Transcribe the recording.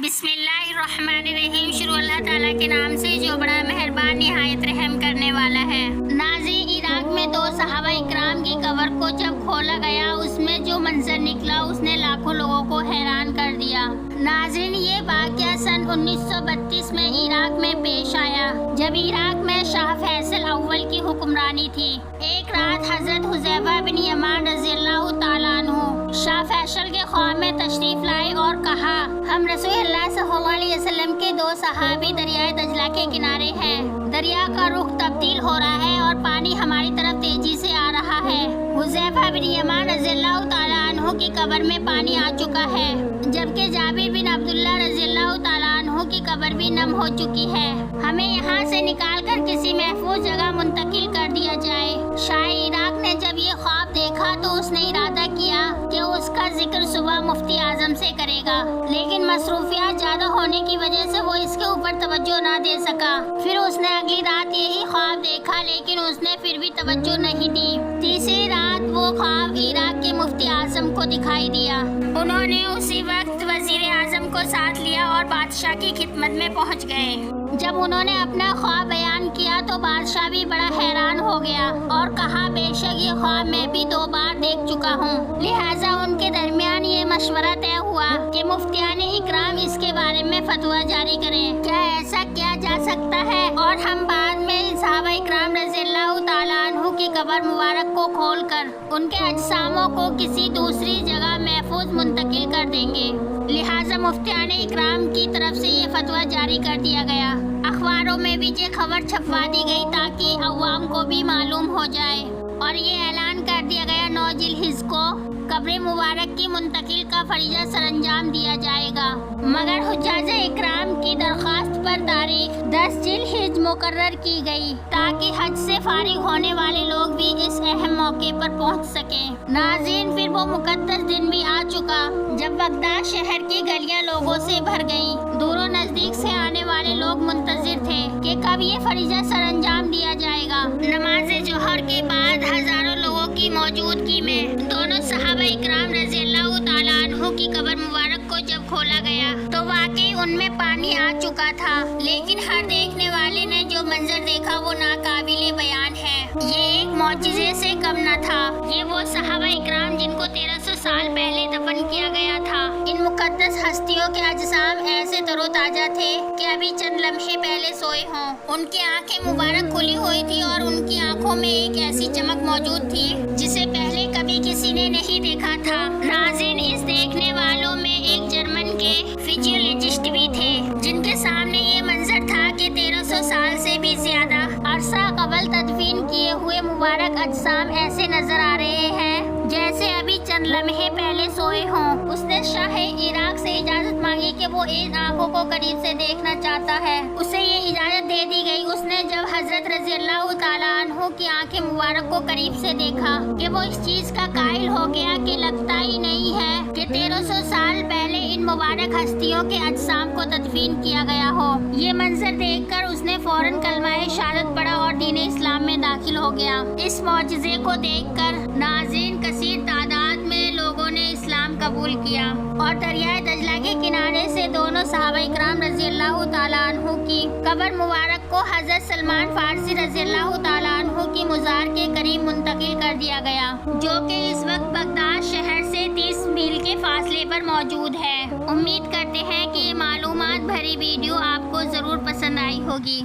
بسم اللہ الرحمن الرحیم۔ شروع اللہ تعالیٰ کے نام سے جو بڑا مہربان نہایت رحم کرنے والا ہے۔ ناظرین، عراق میں 2 صحابہ اکرام کی قبر کو جب کھولا گیا، اس میں جو منظر نکلا اس نے لاکھوں لوگوں کو حیران کر دیا۔ ناظرین، یہ واقعہ سن 1932 میں عراق میں پیش آیا، جب عراق میں شاہ فیصل اول کی حکمرانی تھی۔ ایک رات حضرت حذیفہ بن یمان رضی اللہ تعالیٰ عنہ شاہ فیصل کے خواب میں تشریف لائے اور کہا، ہم رسول اللہ صلی اللہ علیہ وسلم کے 2 صحابی دریائے دجلہ کے کنارے ہیں۔ دریا کا رخ تبدیل ہو رہا ہے اور پانی ہماری طرف تیزی سے آ رہا ہے۔ حذیفہ بن یمان رضی اللہ تعالیٰ عنہ کی قبر میں پانی آ چکا ہے، جبکہ جابر بن عبداللہ رضی اللہ تعالیٰ عنہ کی قبر بھی نم ہو چکی ہے۔ ہمیں یہاں سے نکال کر کسی محفوظ جگہ منتقل کر دیا جائے۔ شاہ عراق نے جب یہ خواب دیکھا تو اس نے ارادہ کیا کہ اس کا ذکر صبح مفتی اعظم سے کرے گا، لیکن مصروفیات زیادہ ہونے کی وجہ سے وہ اس کے اوپر توجہ نہ دے سکا۔ پھر اس نے اگلی رات یہی خواب دیکھا، لیکن اس نے پھر بھی توجہ نہیں دی۔ تیسری رات وہ خواب عراق کے مفتی اعظم کو دکھائی دیا۔ انہوں نے اسی وقت وزیر اعظم کو ساتھ لیا اور بادشاہ کی خدمت میں پہنچ گئے۔ جب انہوں نے اپنا خواب بیان کیا تو بادشاہ بھی بڑا حیران ہو گیا اور کہا، بے شک یہ خواب میں بھی 2 بار دیکھ چکا ہوں۔ لہٰذا ان کے درمیان یہ مشورہ طے ہوا کہ مفتیان اکرام اس کے بارے میں فتویٰ جاری کریں۔ کیا ایسا کیا جا سکتا ہے اور ہم بعد میں صحابہ اکرام رضی اللہ تعالیٰ عنہ کی قبر مبارک کو کھول کر ان کے اجساموں کو کسی دوسری جگہ محفوظ منتقل کر دیں گے۔ لہٰذا مفتیان اکرام کی طرف سے یہ فتویٰ جاری کر دیا گیا۔ اخباروں میں بھی یہ خبر چھپوا دی گئی تاکہ عوام کو بھی معلوم ہو جائے، اور یہ اعلان کر دیا گیا 9 ذی الحجہ کو قبر مبارک کی منتقل کا فریضہ سر انجام دیا جائے گا، مگر حجاج اکرام کی درخواست پر تاریخ 10 ذی الحجہ مقرر کی گئی تاکہ حج سے فارغ ہونے والے لوگ بھی اس اہم موقع پر پہنچ سکیں۔ ناظرین، پھر وہ مقدس دن بھی آ چکا جب بغداد شہر کی گلیاں لوگوں سے بھر گئیں۔ دور و نزدیک سے آنے والے لوگ منتظر تھے کہ کب یہ فریضہ سر انجام دیا جائے گا۔ نماز ظہر کے بعد ہزاروں لوگوں کی موجودگی میں دونوں صحابہ اکرام رضی اللہ تعالیٰ عنہ کی قبر مبارک کو جب کھولا گیا تو واقعی ان میں پانی آ چکا تھا، لیکن ہر دیکھنے والے نے جو منظر دیکھا وہ ناقابل بیان ہے۔ یہ ایک معجزے سے کم نہ تھا۔ یہ وہ صحابہ اکرام جن کو 1300 سال پہلے دفن کیا گیا تھا۔ ان مقدس ہستیوں کے اجسام ایسے تر و تازہ تھے کہ ابھی چند لمحے پہلے سوئے ہوں۔ ان کی آنکھیں مبارک کھلی ہوئی تھی اور ان کی آنکھوں میں ایک ایسی چمک موجود تھی جسے پہلے کبھی کسی نے نہیں دیکھا تھا۔ ناظرین، اس دیکھنے والوں میں ایک جرمن کے فزیولوجسٹ بھی تھے جن کے سامنے یہ منظر تھا کہ 1300 سال سے بھی زیادہ عرصہ قبل تدفین کیے ہوئے مبارک اجسام ایسے نظر آ رہے ہیں جیسے ابھی چند لمحے پہلے سوئے ہوں۔ اس نے شاہ عراق سے اجازت مانگی کہ وہ ان آنکھوں کو قریب سے دیکھنا چاہتا ہے۔ اسے یہ اجازت دے دی گئی۔ اس نے جب حضرت رضی اللہ تعالیٰ عنہ کی آنکھیں مبارک کو قریب سے دیکھا کہ وہ اس چیز کا قائل ہو گیا کہ لگتا ہی نہیں ہے کہ 1300 سال پہلے ان مبارک ہستیوں کے اجسام کو تدفین کیا گیا ہو۔ یہ منظر دیکھ کر اس نے فوراً کلمہ شہادت پڑھا اور دین اسلام میں داخل ہو گیا۔ اس معجزے کو دیکھ کر ناظرین کثیر تعداد میں لوگوں نے اسلام قبول کیا اور دریائے دجلہ کے کنارے سے دونوں صحابہ اکرام رضی اللہ تعالیٰ عنہ کی قبر مبارک کو حضرت سلمان فارسی رضی اللہ تعالیٰ عنہ کی مزار کے قریب منتقل کر دیا گیا، جو کہ اس وقت بغداد شہر سے 30 میل کے فاصلے پر موجود ہے۔ امید کرتے ہیں کہ یہ معلومات بھری ویڈیو آپ کو ضرور پسند آئی ہوگی۔